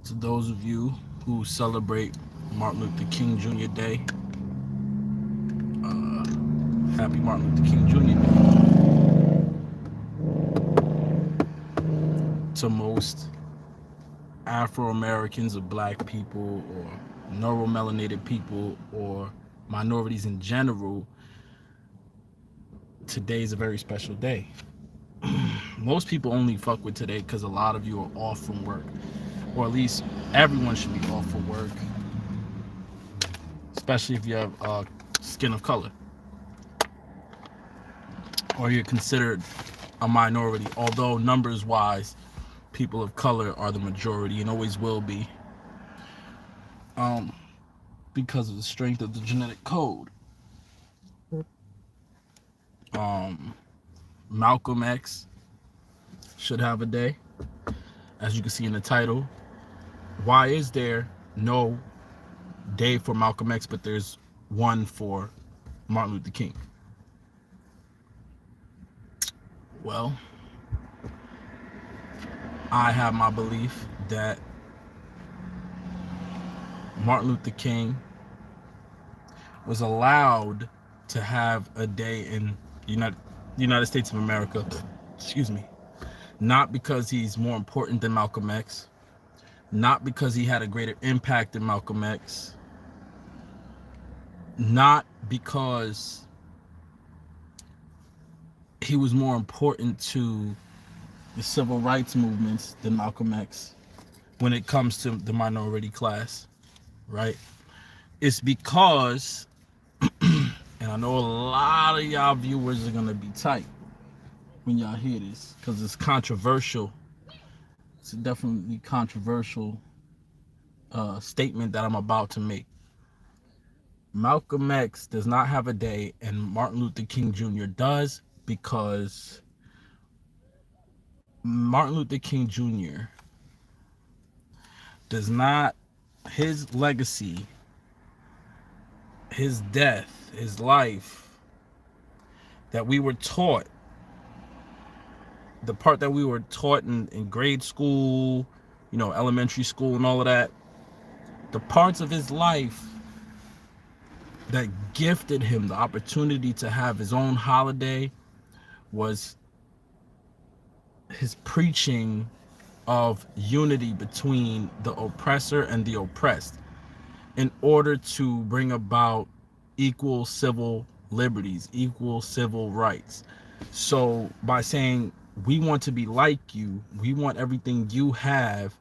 To those of you who celebrate Martin Luther King Jr. Day, uh, happy Martin Luther King Jr. Day. To most Afro Americans or black people or neuromelanated people or minorities in general, today is a very special day. Most people only fuck with today because a lot of you are off from work, or at least everyone should be off from work, especially if you have skin of color or you're considered a minority. Although numbers wise, people of color are the majority and always will be, um, because of the strength of the genetic code. Um, Malcolm X should have a day, as you can see in the title. Why is there no day for Malcolm X, but there's one for Martin Luther King? Well, I have my belief that Martin Luther King was allowed to have a day in United States of America, excuse me, not because he's more important than Malcolm X, not because he had a greater impact than Malcolm X, not because he was more important to the civil rights movements than Malcolm X when it comes to the minority class, right? It's because, and I know a lot of y'all viewers are gonna be tight when y'all hear this because it's controversial. It's a definitely controversial statement that I'm about to make. Malcolm X does not have a day, and Martin Luther King Jr. does, because Martin Luther King Jr. does not, his legacy, his death, his life that we were taught, the part that we were taught in grade school, elementary school and all of that, the parts of his life that gifted him the opportunity to have his own holiday was his preaching of unity between the oppressor and the oppressed in order to bring about equal civil liberties, equal civil rights. So by saying we want to be like you, we want everything you have,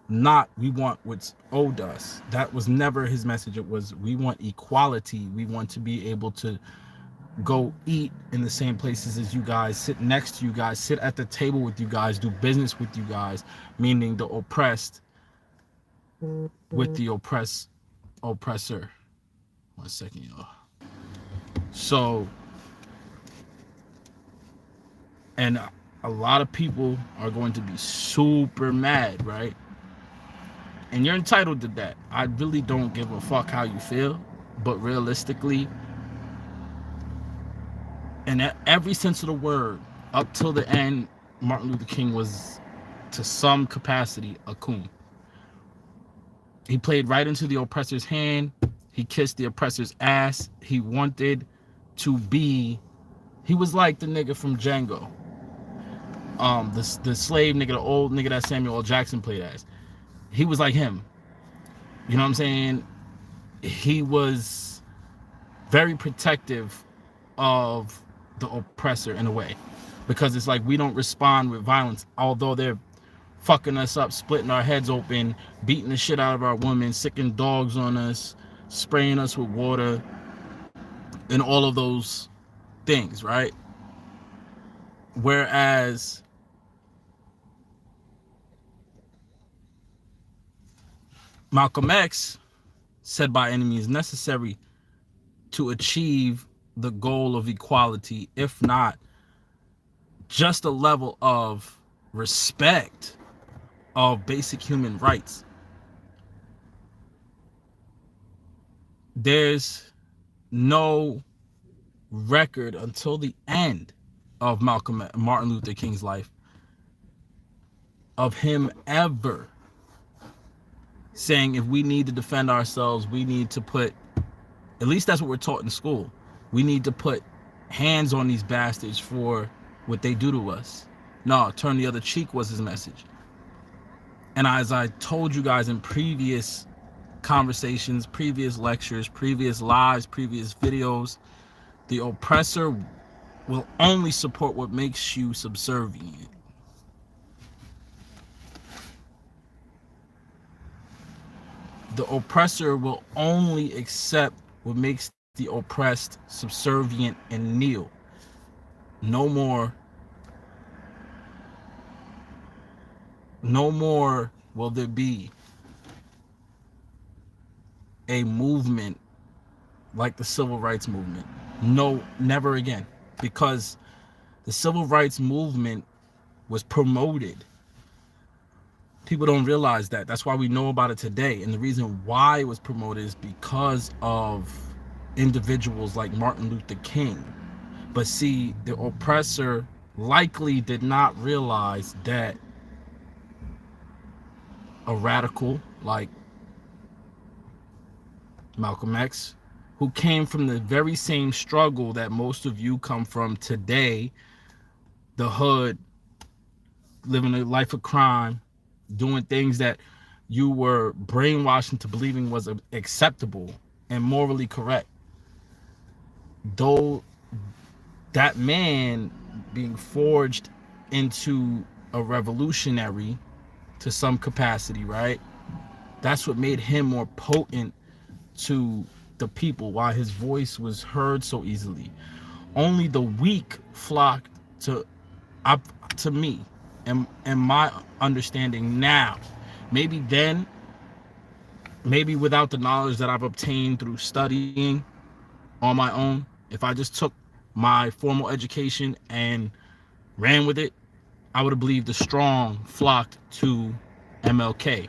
not we want what's owed us. That was never his message. It was we want equality. We want to be able to go eat in the same places as you guys, sit next to you guys, sit at the table with you guys, do business with you guys, meaning the oppressed with the oppressor. 1 second, y'all. So, and a lot of people are going to be super mad, right? And you're entitled to that. I really don't give a fuck how you feel, but realistically, in every sense of the word, up till the end, Martin Luther King was, to some capacity, a coon. He played right into the oppressor's hand. He kissed the oppressor's ass. He wanted to be, he was like the nigga from Django. The slave nigga, the old nigga that Samuel L. Jackson played as. He was like him. You know what I'm saying? He was very protective of the oppressor in a way, because it's like we don't respond with violence, although they're fucking us up, splitting our heads open, beating the shit out of our women, sicking dogs on us, spraying us with water, and all of those things, right? Whereas Malcolm X said by any means necessary to achieve the goal of equality, if not just a level of respect of basic human rights. There's no record until the end of Martin Luther King's life of him ever saying if we need to defend ourselves, we need to put, at least that's what we're taught in school, we need to put hands on these bastards for what they do to us. No, turn the other cheek was his message. And as I told you guys in previous conversations, previous lectures, previous lives, previous videos, the oppressor will only support what makes you subservient. The oppressor will only accept what makes the oppressed subservient and kneel. No more will there be a movement like the civil rights movement. No, never again. Because the civil rights movement was promoted. People don't realize that. That's why we know about it today. And the reason why it was promoted is because of individuals like Martin Luther King. But see, the oppressor likely did not realize that a radical like Malcolm X, who came from the very same struggle that most of you come from today, the hood, living a life of crime, doing things that you were brainwashed into believing was acceptable and morally correct. Though that man being forged into a revolutionary to some capacity, right? That's what made him more potent to the people, why his voice was heard so easily. Only the weak flocked to me and my understanding now. Maybe then, maybe without the knowledge that I've obtained through studying on my own, if I just took my formal education and ran with it, I would have believed the strong flocked to MLK,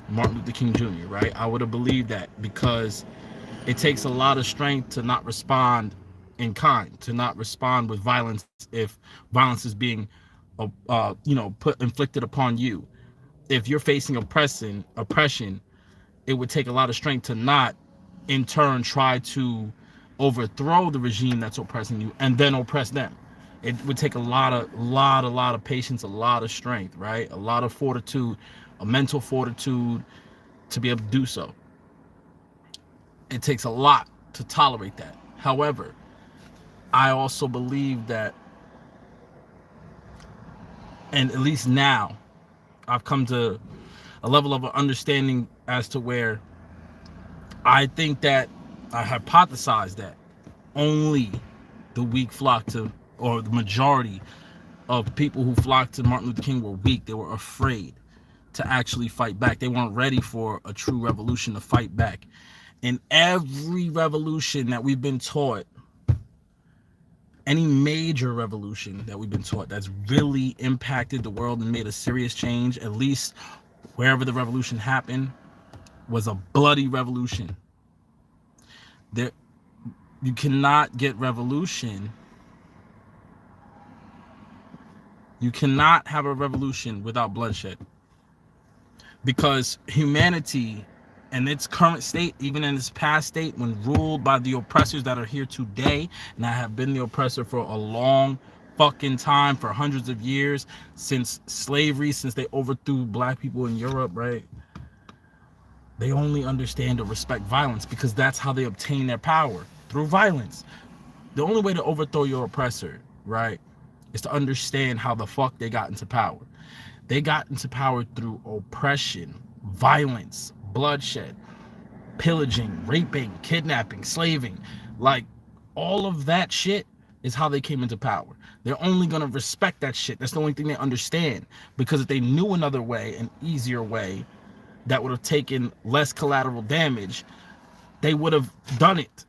Martin Luther King Jr., right? I would have believed that because it takes a lot of strength to not respond in kind, to not respond with violence if violence is being, inflicted upon you. If you're facing oppression, it would take a lot of strength to not, in turn, try to overthrow the regime that's oppressing you and then oppress them. It would take a lot of patience, a lot of strength, right? A lot of fortitude, a mental fortitude to be able to do so. It takes a lot to tolerate that. However, I also believe that, and at least now, I've come to a level of understanding as to where I think that I hypothesize that only the weak flock to, or the majority of people who flocked to Martin Luther King were weak. They were afraid to actually fight back. They weren't ready for a true revolution to fight back. In every revolution that we've been taught, any major revolution that we've been taught that's really impacted the world and made a serious change, at least wherever the revolution happened, was a bloody revolution. There, you cannot get revolution. You cannot have a revolution without bloodshed. Because humanity in its current state, even in its past state, when ruled by the oppressors that are here today, and I have been the oppressor for a long fucking time, for hundreds of years, since slavery, since they overthrew black people in Europe, right? They only understand or respect violence because that's how they obtain their power, through violence. The only way to overthrow your oppressor, right, is to understand how the fuck they got into power. They got into power through oppression, violence, bloodshed, pillaging, raping, kidnapping, slaving. Like, all of that shit is how they came into power. They're only going to respect that shit. That's the only thing they understand. Because if they knew another way, an easier way, that would have taken less collateral damage, they would have done it.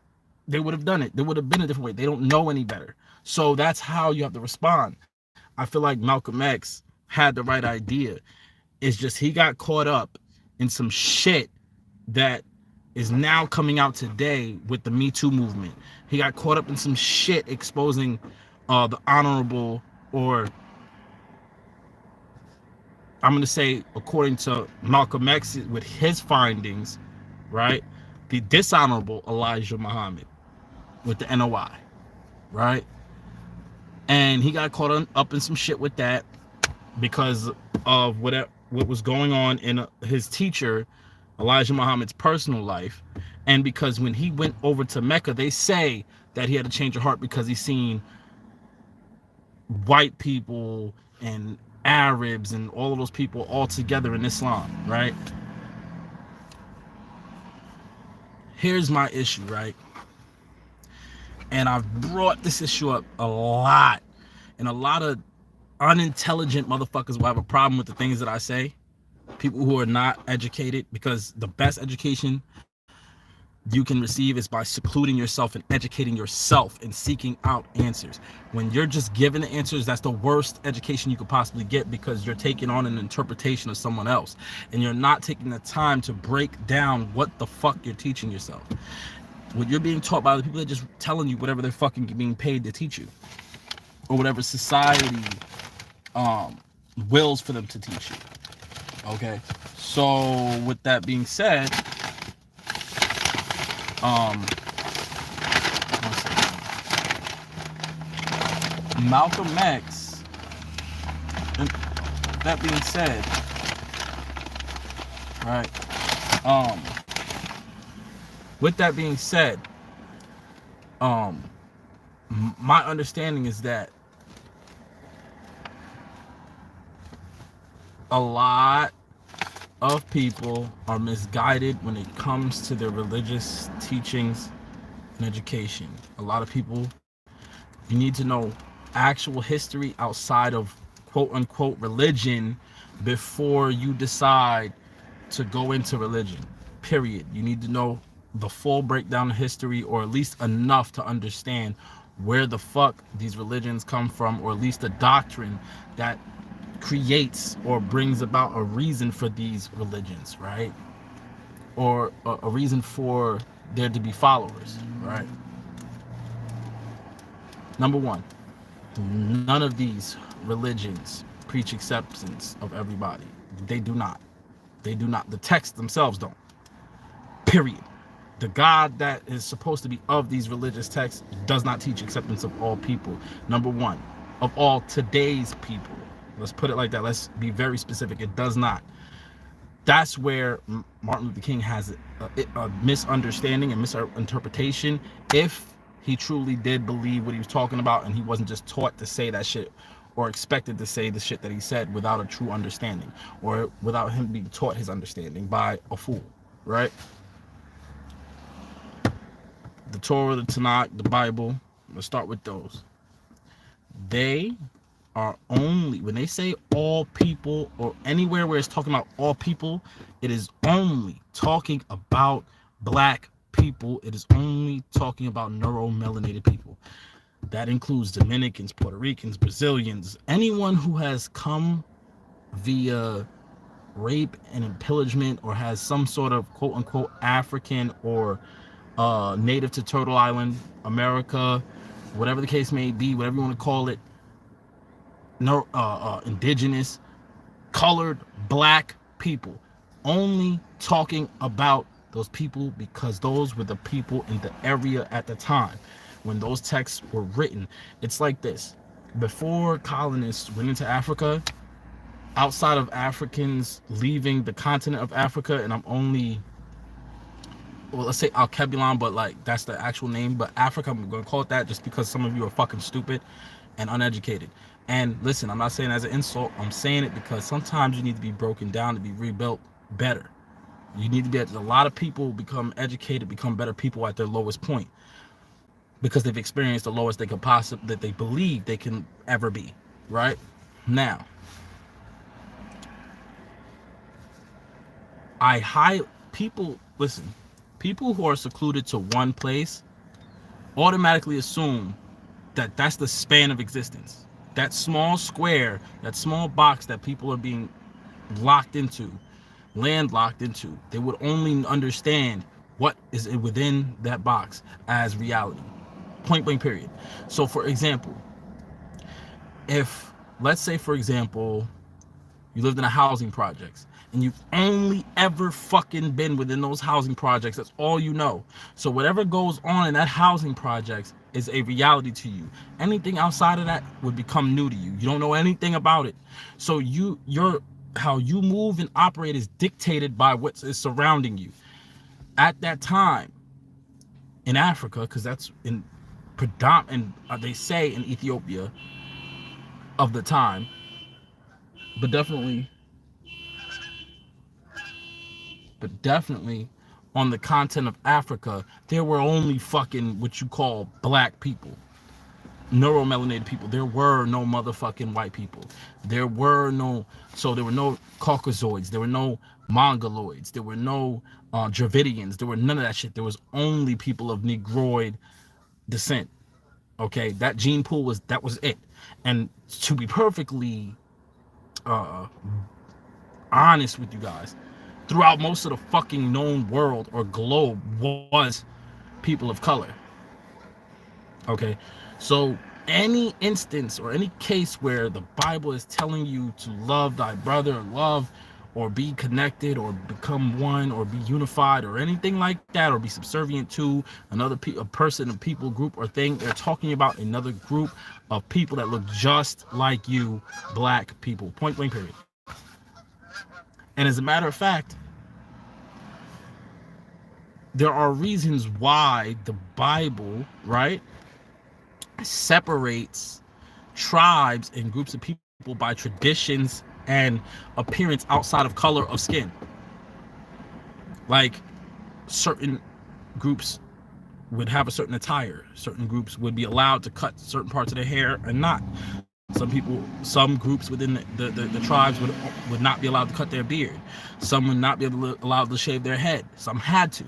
They would have done it. There would have been a different way. They don't know any better. So that's how you have to respond. I feel like Malcolm X had the right idea. It's just he got caught up in some shit that is now coming out today with the Me Too movement. He got caught up in some shit exposing the honorable, or I'm going to say, according to Malcolm X, with his findings, right? The dishonorable Elijah Muhammad with the NOI, right? And he got caught up in some shit with that because of what was going on in his teacher Elijah Muhammad's personal life, and because when he went over to Mecca, they say that he had a change of heart because he seen white people and Arabs and all of those people all together in Islam, right? Here's my issue, right? And I've brought this issue up a lot, and a lot of unintelligent motherfuckers will have a problem with the things that I say. People who are not educated, because the best education you can receive is by secluding yourself and educating yourself and seeking out answers. When you're just given the answers, that's the worst education you could possibly get, because you're taking on an interpretation of someone else and you're not taking the time to break down what the fuck you're teaching yourself. What you're being taught by the people that are just telling you whatever they're fucking being paid to teach you, or whatever society wills for them to teach you. Okay, so with that being said, Malcolm X, and that being said, right, with that being said, my understanding is that a lot of people are misguided when it comes to their religious teachings and education. A lot of people, you need to know actual history outside of quote unquote religion before you decide to go into religion, period. You need to know the full breakdown of history, or at least enough to understand where the fuck these religions come from, or at least the doctrine that creates or brings about a reason for these religions, right? Or a reason for there to be followers, right? Number one, none of these religions preach acceptance of everybody. They do not. They do not. The texts themselves don't. Period. The God that is supposed to be of these religious texts does not teach acceptance of all people. Number one, of all today's people. Let's put it like that. Let's be very specific. It does not. That's where Martin Luther King has a misunderstanding and misinterpretation. If he truly did believe what he was talking about, and he wasn't just taught to say that shit, or expected to say the shit that he said without a true understanding, or without him being taught his understanding by a fool, right? The Torah, the Tanakh, the Bible, let's start with those. They are only, when they say all people, or anywhere where it's talking about all people, it is only talking about black people. It is only talking about neuromelanated people. That includes Dominicans, Puerto Ricans, Brazilians, anyone who has come via rape and pillagement, or has some sort of quote unquote African or native to Turtle Island, America, whatever the case may be, whatever you want to call it, indigenous, colored, black people. Only talking about those people, because those were the people in the area at the time when those texts were written. It's like this: before colonists went into Africa, outside of Africans leaving the continent of Africa, and I'm only, well, let's say Alkebulan, but like that's the actual name, but Africa, I'm gonna call it that just because some of you are fucking stupid and uneducated. And listen, I'm not saying it as an insult, I'm saying it because sometimes you need to be broken down to be rebuilt better. You need to be, a lot of people become educated, become better people at their lowest point, because they've experienced the lowest they could possibly, that they believe they can ever be, right? Now, people, listen, people who are secluded to one place automatically assume that that's the span of existence. That small square, that small box that people are being locked into, landlocked into, they would only understand what is within that box as reality. Point blank, period. So for example, if, let's say for example, You lived in a housing projects, and you've only ever fucking been within those housing projects. That's all you know. So whatever goes on in that housing projects is a reality to you. Anything outside of that would become new to you. You don't know anything about it. So your how you move and operate is dictated by what is surrounding you. At that time in Africa, because that's in predominant, they say in Ethiopia of the time, but definitely on the continent of Africa, there were only fucking what you call black people, neuromelanated people. There were no motherfucking white people. There were no Caucasoids, there were no Mongoloids, there were no Dravidians, there were none of that shit. There was only people of Negroid descent. Okay, that gene pool was it. And to be perfectly honest with you guys, throughout most of the fucking known world or globe was people of color. Okay, so any instance or any case where the Bible is telling you to love thy brother, or love or be connected or become one or be unified or anything like that, or be subservient to another a person, a people, group, or thing, they're talking about another group of people that look just like you, black people, point blank period. And as a matter of fact, there are reasons why the Bible, right, separates tribes and groups of people by traditions and appearance outside of color of skin. Like, certain groups would have a certain attire. Certain groups would be allowed to cut certain parts of their hair and not. Some groups within the tribes would not be allowed to cut their beard. Some would not be allowed to shave their head. Some had to.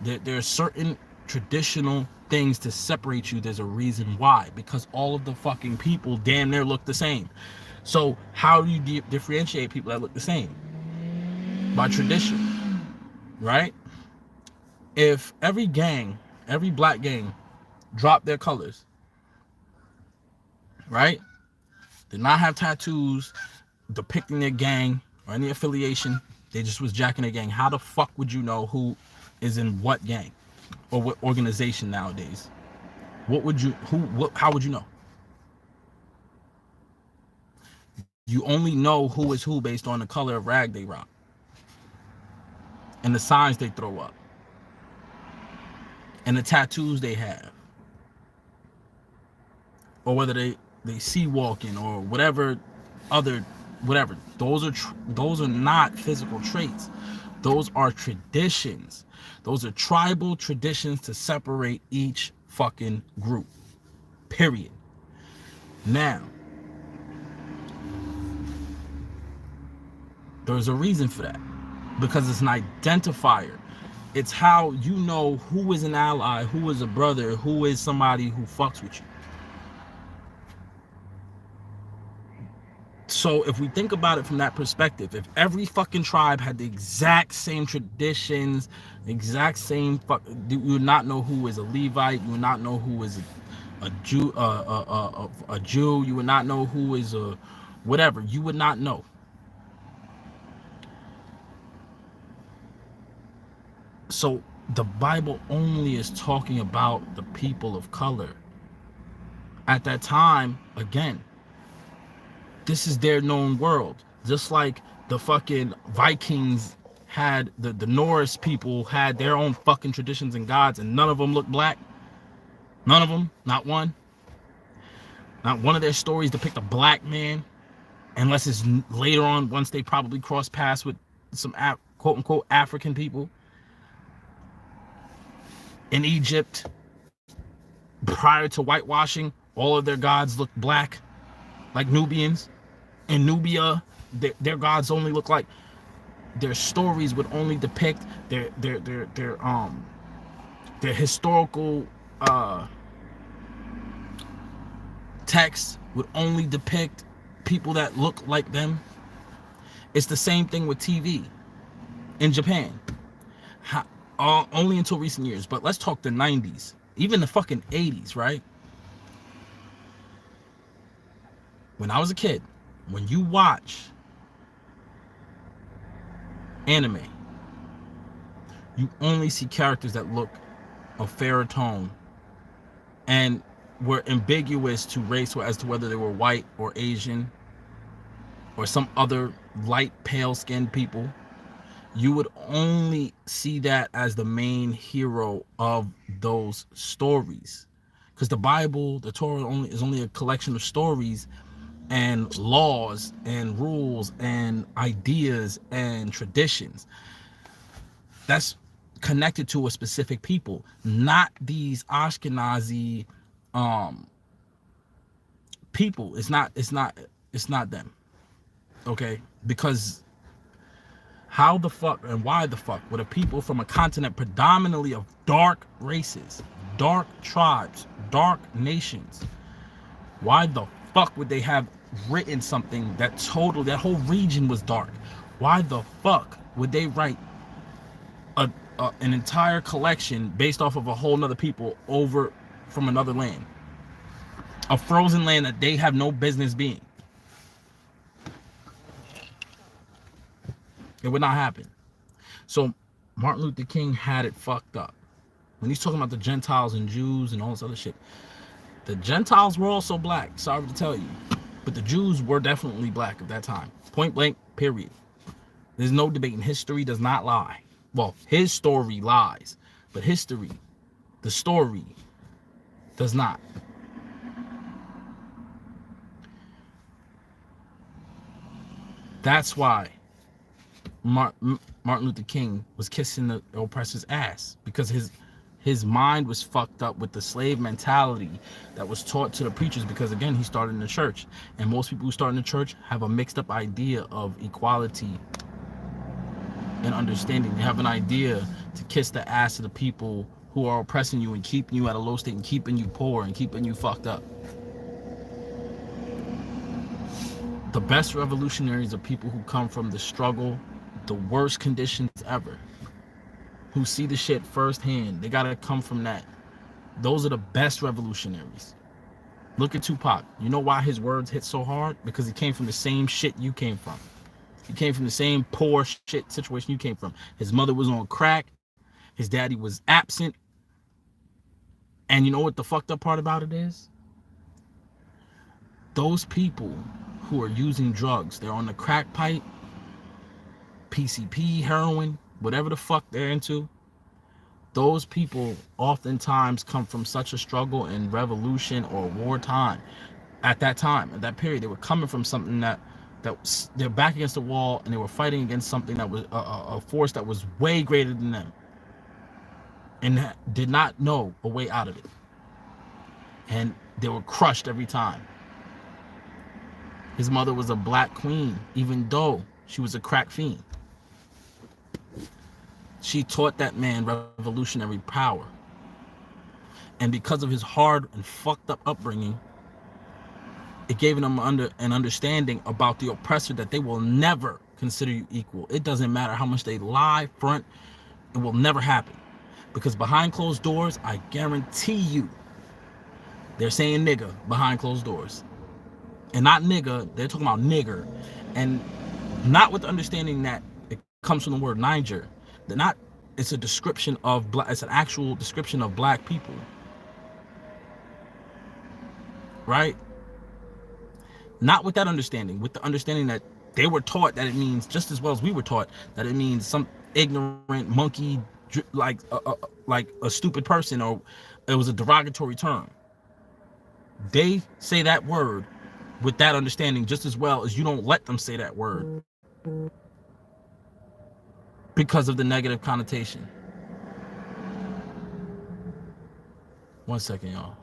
There are certain traditional things to separate you. There's a reason why, because all of the fucking people damn near look the same. So how do you differentiate people that look the same? By tradition, right? If every black gang dropped their colors, right, did not have tattoos depicting their gang or any affiliation, they just was jacking their gang, how the fuck would you know who is in what gang or what organization nowadays? How would you know? You only know who is who based on the color of rag they rock and the signs they throw up and the tattoos they have, or whether they sea walking or whatever. Those are not physical traits. Those are traditions. Those are tribal traditions to separate each fucking group, period. Now, there's a reason for that, because it's an identifier. It's how you know who is an ally, who is a brother, who is somebody who fucks with you. So if we think about it from that perspective, if every fucking tribe had the exact same traditions, exact same you would not know who is a Levite, you would not know who is a Jew, a Jew, you would not know who is a whatever, you would not know. So the Bible only is talking about the people of color. At that time, again, this is their known world. Just like the fucking Vikings had, the Norse people had their own fucking traditions and gods, and none of them looked black. None of them, not one. Not one of their stories depict a black man, unless it's later on, once they probably cross paths with some quote unquote African people. In Egypt, prior to whitewashing, all of their gods looked black, like Nubians. In Nubia, their gods only look like, their stories would only depict their historical texts would only depict people that look like them. It's the same thing with TV in Japan. Only until recent years, but let's talk the 90s, even the fucking 80s, right? When I was a kid, when you watch anime, you only see characters that look a fairer tone and were ambiguous to race as to whether they were white or Asian or some other light pale skinned people. You would only see that as the main hero of those stories, because the Bible, the Torah, is only a collection of stories and laws and rules and ideas and traditions that's connected to a specific people, not these Ashkenazi people. It's not them. Okay, because how the fuck and why the fuck would a people from a continent predominantly of dark races, dark tribes, dark nations, why the fuck would they have written something that whole region was dark? Why the fuck would they write an entire collection based off of a whole nother people over from another land, a frozen land that they have no business being? It would not happen. So Martin Luther King had it fucked up when he's talking about the Gentiles and Jews and all this other shit. The Gentiles were also black, sorry to tell you, but the Jews were definitely black at that time, point blank, period. There's no debating. History does not lie. Well, his story lies, but history, the story, does not. That's why Martin Luther King was kissing the oppressor's ass, because his mind was fucked up with the slave mentality that was taught to the preachers, because again, he started in the church, and most people who start in the church have a mixed up idea of equality and understanding. They have an idea to kiss the ass of the people who are oppressing you and keeping you at a low state and keeping you poor and keeping you fucked up. The best revolutionaries are people who come from the struggle, the worst conditions ever, who see the shit firsthand. They gotta come from that. Those are the best revolutionaries. Look at Tupac. You know why his words hit so hard? Because he came from the same shit you came from. He came from the same poor shit situation you came from. His mother was on crack. His daddy was absent. And you know what the fucked up part about it is? Those people who are using drugs, they're on the crack pipe, PCP, heroin, whatever the fuck they're into. Those people oftentimes come from such a struggle in revolution or wartime. At that time, at that period, they were coming from something that they're back against the wall, and they were fighting against something that was a force that was way greater than them, and did not know a way out of it, and they were crushed every time. His mother was a black queen, even though she was a crack fiend. She taught that man revolutionary power, and because of his hard and fucked up upbringing, it gave them an understanding about the oppressor, that they will never consider you equal. It doesn't matter how much they lie, front, it will never happen. Because behind closed doors, I guarantee you, they're saying nigga behind closed doors. And not nigga, they're talking about nigger. And not with the understanding that it comes from the word Niger. They're not, it's a description of black, it's an actual description of black people. Right? Not with that understanding, with the understanding that they were taught that it means, just as well as we were taught, that it means some ignorant monkey, like a stupid person, or it was a derogatory term. They say that word with that understanding just as well as you don't let them say that word, because of the negative connotation. One second, y'all.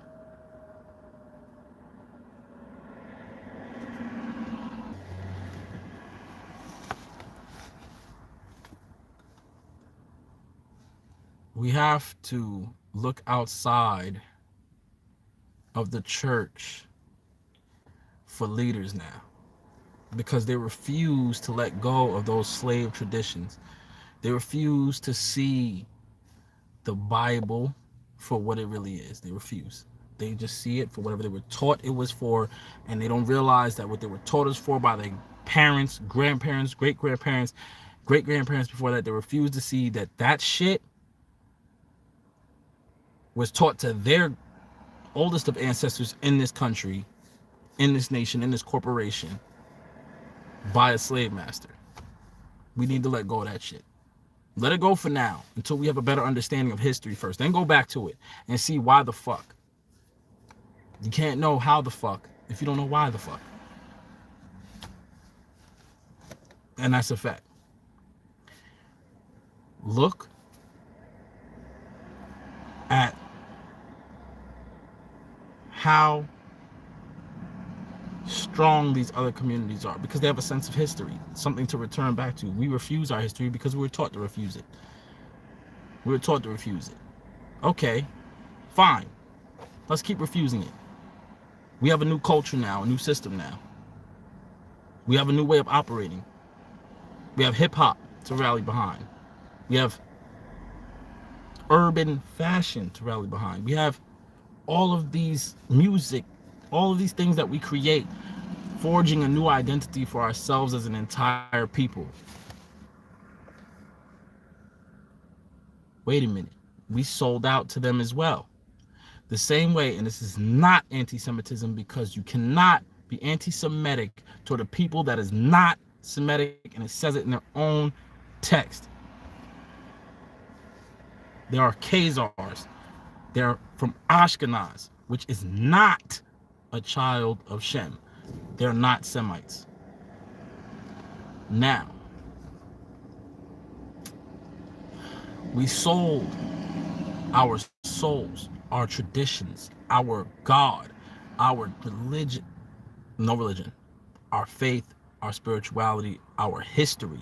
We have to look outside of the church for leaders now, because they refuse to let go of those slave traditions. They refuse to see the Bible for what it really is. They refuse. They just see it for whatever they were taught it was for, and they don't realize that what they were taught is for by their parents, grandparents, great-grandparents, great-grandparents before that, they refused to see that that shit was taught to their oldest of ancestors in this country, in this nation, in this corporation, by a slave master. We need to let go of that shit. Let it go for now until we have a better understanding of history first. Then go back to it and see why the fuck. You can't know how the fuck if you don't know why the fuck. And that's a fact. Look at how strong these other communities are, because they have a sense of history, something to return back to. We refuse our history because we were taught to refuse it. We were taught to refuse it. Okay, fine. Let's keep refusing it. We have a new culture now, a new system now. We have a new way of operating. We have hip-hop to rally behind. We have urban fashion to rally behind. We have all of these music, all of these things that we create, forging a new identity for ourselves as an entire people. Wait a minute. We sold out to them as well. The same way, and this is not anti-Semitism, because you cannot be anti-Semitic toward a people that is not Semitic, and it says it in their own text. There are Khazars. They're from Ashkenaz, which is not a child of Shem. They're not Semites. Now, we sold our souls, our traditions, our God, our religion, no religion, our faith, our spirituality, our history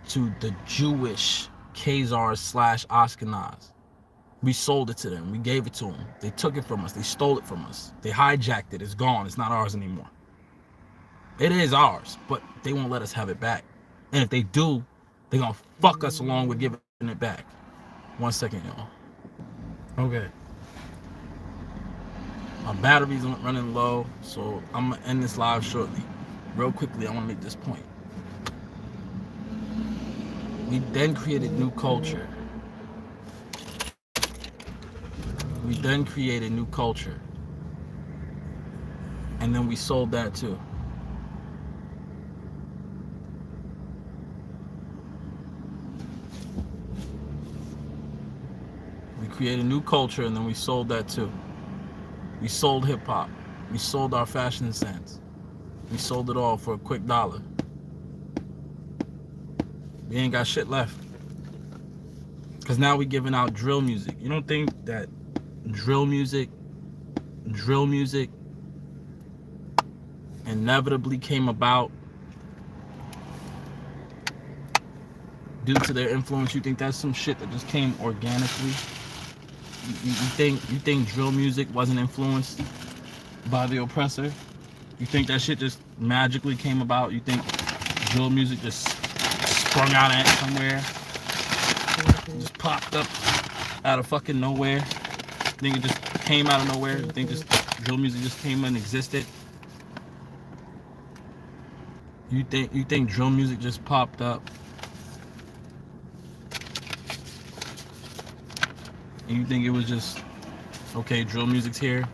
to the Jewish Khazars / Ashkenaz. We sold it to them. We gave it to them. They took it from us. They stole it from us. They hijacked it. It's gone. It's not ours anymore. It is ours, but they won't let us have it back. And if they do, they're going to fuck us along with giving it back. 1 second, y'all. Okay. My battery's running low, so I'm going to end this live shortly. Real quickly, I want to make this point. We then created new culture. We then created new culture. And then we sold that too. We created new culture and then we sold that too. We sold hip hop. We sold our fashion sense. We sold it all for a quick $1. We ain't got shit left. Because now we giving out drill music. You don't think that drill music inevitably came about due to their influence? You think that's some shit that just came organically? You think drill music wasn't influenced by the oppressor? You think that shit just magically came about? You think drill music just sprung out at somewhere? Just popped up out of fucking nowhere? You think it just came out of nowhere? You think just drill music just came and existed? You think drill music just popped up? And you think it was just, okay, drill music's here?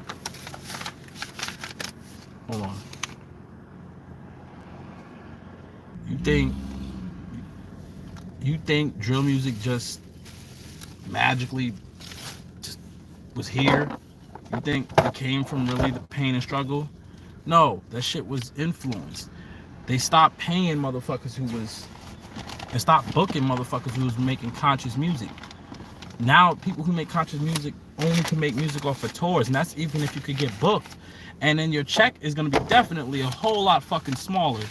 Hold on. You think drill music just magically just was here? You think it came from really the pain and struggle? No, that shit was influenced. They stopped paying motherfuckers and stopped booking motherfuckers who was making conscious music. Now people who make conscious music only can make music off of tours, and that's even if you could get booked. And then your check is gonna be definitely a whole lot fucking smaller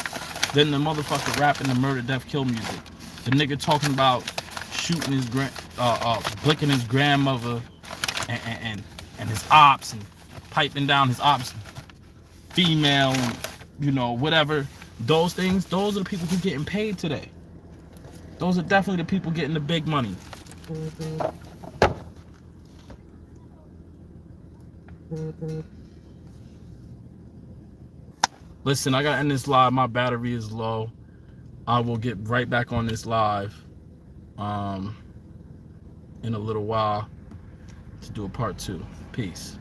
than the motherfucker rapping the murder, death, kill music. The nigga talking about shooting his blicking his grandmother and his ops and piping down his ops female and, you know, whatever. Those things, those are the people who getting paid today. Those are definitely the people getting the big money. Listen, I gotta end this live. My battery is low. I will get right back on this live in a little while to do a part 2. Peace.